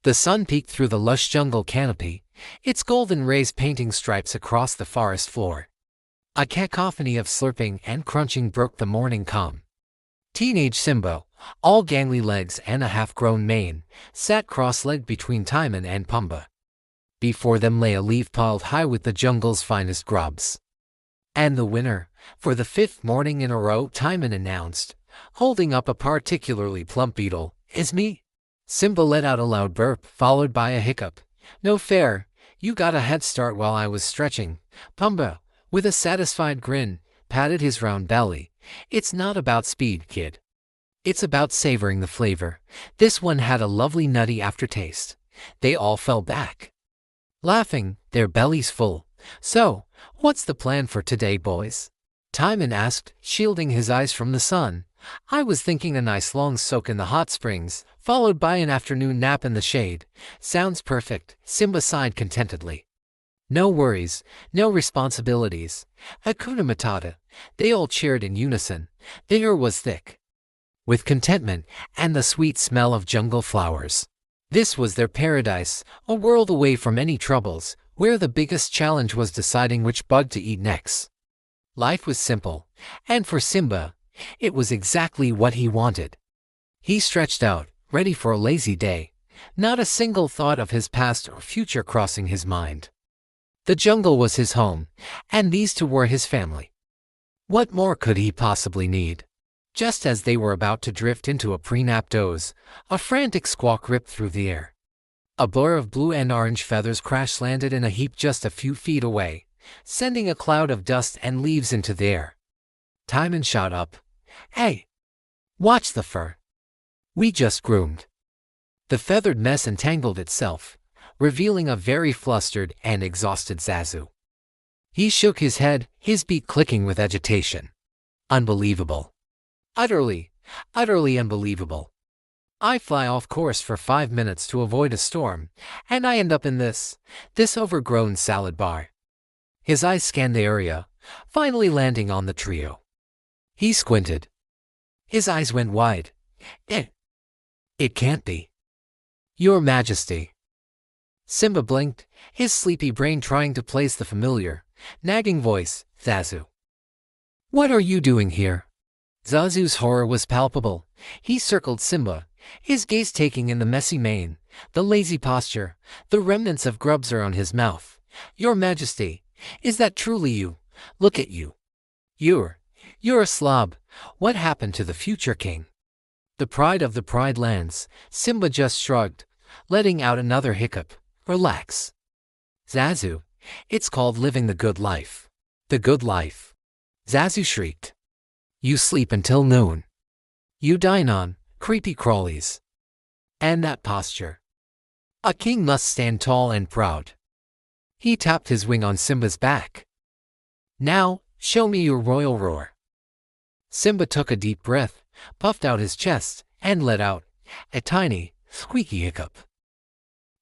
The sun peeked through the lush jungle canopy, its golden rays painting stripes across the forest floor. A cacophony of slurping and crunching broke the morning calm. Teenage Simba, all gangly legs and a half-grown mane, sat cross-legged between Timon and Pumbaa. Before them lay a leaf piled high with the jungle's finest grubs. And the winner, for the 5th morning in a row, Timon announced, holding up a particularly plump beetle, is me. Simba let out a loud burp, followed by a hiccup. No fair, you got a head start while I was stretching. Pumbaa, with a satisfied grin, patted his round belly. It's not about speed, kid. It's about savoring the flavor. This one had a lovely nutty aftertaste. They all fell back, laughing, their bellies full. So, what's the plan for today, boys? Timon asked, shielding his eyes from the sun. I was thinking a nice long soak in the hot springs, followed by an afternoon nap in the shade. Sounds perfect, Simba sighed contentedly. No worries, no responsibilities. Hakuna Matata. They all cheered in unison. The air was thick with contentment and the sweet smell of jungle flowers. This was their paradise, a world away from any troubles, where the biggest challenge was deciding which bug to eat next. Life was simple, and for Simba, it was exactly what he wanted. He stretched out, ready for a lazy day, not a single thought of his past or future crossing his mind. The jungle was his home, and these two were his family. What more could he possibly need? Just as they were about to drift into a pre-nap doze, a frantic squawk ripped through the air. A blur of blue and orange feathers crash-landed in a heap just a few feet away, sending a cloud of dust and leaves into the air. Timon shot up. Hey! Watch the fur. We just groomed. The feathered mess entangled itself, revealing a very flustered and exhausted Zazu. He shook his head, his beak clicking with agitation. Unbelievable. Utterly unbelievable. I fly off course for 5 minutes to avoid a storm, and I end up in this overgrown salad bar. His eyes scanned the area, finally landing on the trio. He squinted. His eyes went wide. It can't be. Your Majesty. Simba blinked, his sleepy brain trying to place the familiar, nagging voice, Zazu. What are you doing here? Zazu's horror was palpable. He circled Simba, his gaze taking in the messy mane, the lazy posture, the remnants of grubs around his mouth. Your Majesty, is that truly you? Look at you. You're a slob. What happened to the future king? The pride of the Pride Lands. Simba just shrugged, letting out another hiccup. Relax. Zazu, it's called living the good life. The good life. Zazu shrieked. You sleep until noon. You dine on creepy crawlies. And that posture. A king must stand tall and proud. He tapped his wing on Simba's back. Now, show me your royal roar. Simba took a deep breath, puffed out his chest, and let out a tiny, squeaky hiccup.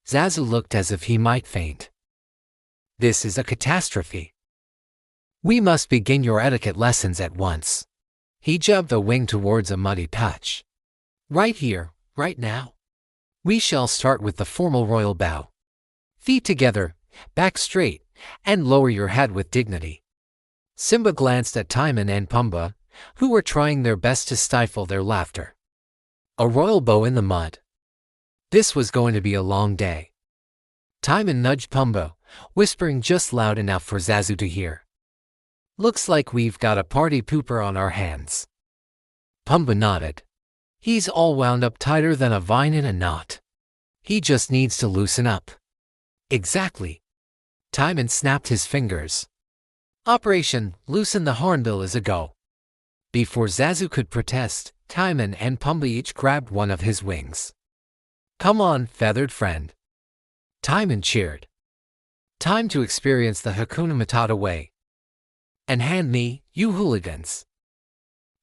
Zazu looked as if he might faint. This is a catastrophe. We must begin your etiquette lessons at once. He jabbed a wing towards a muddy patch. Right here, right now. We shall start with the formal royal bow. Feet together, back straight, and lower your head with dignity. Simba glanced at Timon and Pumbaa, who were trying their best to stifle their laughter. A royal bow in the mud. This was going to be a long day. Timon nudged Pumbaa, whispering just loud enough for Zazu to hear. Looks like we've got a party pooper on our hands. Pumbaa nodded. He's all wound up tighter than a vine in a knot. He just needs to loosen up. Exactly. Timon snapped his fingers. Operation Loosen the Hornbill is a go. Before Zazu could protest, Timon and Pumbaa each grabbed one of his wings. Come on, feathered friend. Timon cheered. Time to experience the Hakuna Matata way. And hand me, you hooligans.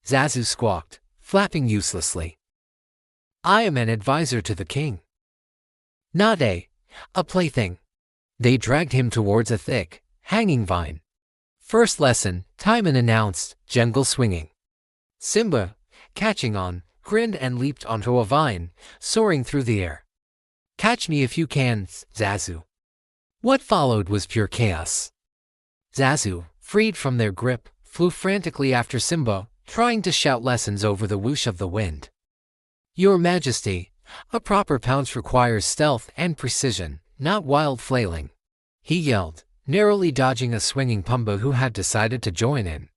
Zazu squawked, flapping uselessly. I am an advisor to the king. Not a plaything. They dragged him towards a thick, hanging vine. First lesson, Timon announced, jungle swinging. Simba, catching on, grinned and leaped onto a vine, soaring through the air. Catch me if you can, Zazu. What followed was pure chaos. Zazu, freed from their grip, flew frantically after Simba, trying to shout lessons over the whoosh of the wind. Your Majesty, a proper pounce requires stealth and precision, not wild flailing, he yelled, narrowly dodging a swinging Pumbaa who had decided to join in.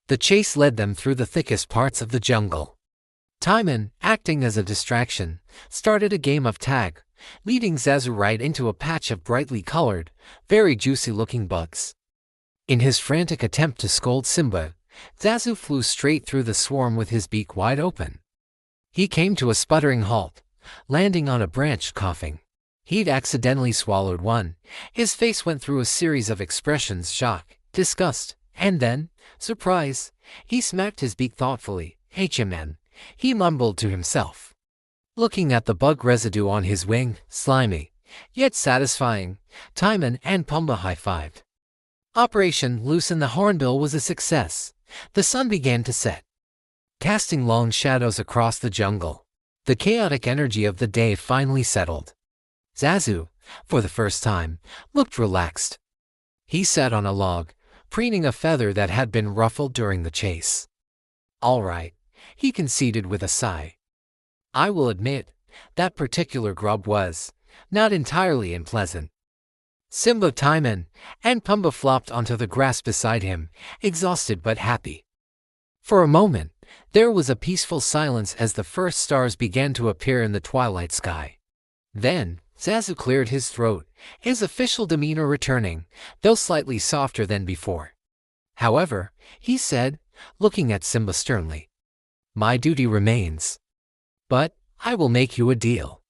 The chase led them through the thickest parts of the jungle. Timon, acting as a distraction, started a game of tag, leading Zazu right into a patch of brightly colored, very juicy-looking bugs. In his frantic attempt to scold Simba, Zazu flew straight through the swarm with his beak wide open. He came to a sputtering halt, landing on a branch coughing. He'd accidentally swallowed one. His face went through a series of expressions: shock, disgust, and then, surprise. He smacked his beak thoughtfully. "H-man," he mumbled to himself. Looking at the bug residue on his wing, slimy, yet satisfying, Timon and Pumbaa high-fived. Operation Loosen the Hornbill was a success. The sun began to set, casting long shadows across the jungle. The chaotic energy of the day finally settled. Zazu, for the first time, looked relaxed. He sat on a log, preening a feather that had been ruffled during the chase. "All right," he conceded with a sigh. "I will admit, that particular grub was not entirely unpleasant." Simba, Timon, and Pumbaa flopped onto the grass beside him, exhausted but happy. For a moment, there was a peaceful silence as the first stars began to appear in the twilight sky. Then, Zazu cleared his throat, his official demeanor returning, though slightly softer than before. However, he said, looking at Simba sternly, "My duty remains. But I will make you a deal.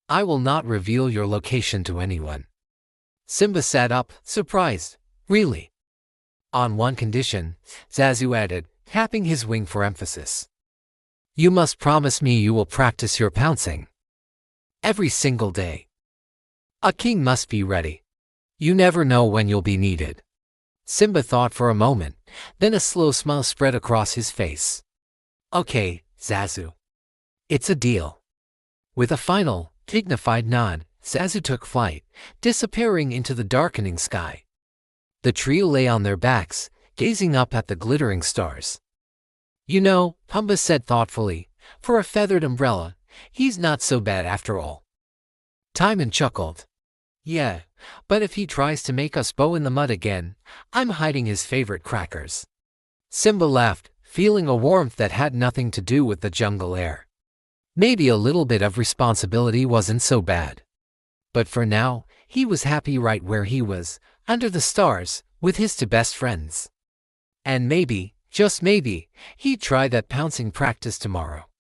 I will not reveal your location to anyone." Simba sat up, surprised. "Really?" "On one condition," Zazu added, tapping his wing for emphasis. "You must promise me you will practice your pouncing every single day. A king must be ready. You never know when you'll be needed." Simba thought for a moment, then a slow smile spread across his face. "Okay, Zazu. It's a deal." With a final, dignified nod, Zazu took flight, disappearing into the darkening sky. The trio lay on their backs, gazing up at the glittering stars. "You know," Pumbaa said thoughtfully, "for a feathered umbrella, he's not so bad after all." Timon chuckled. "Yeah, but if he tries to make us bow in the mud again, I'm hiding his favorite crackers." Simba laughed, feeling a warmth that had nothing to do with the jungle air. Maybe a little bit of responsibility wasn't so bad. But for now, he was happy right where he was, under the stars, with his two best friends. And maybe, just maybe, he'd try that pouncing practice tomorrow.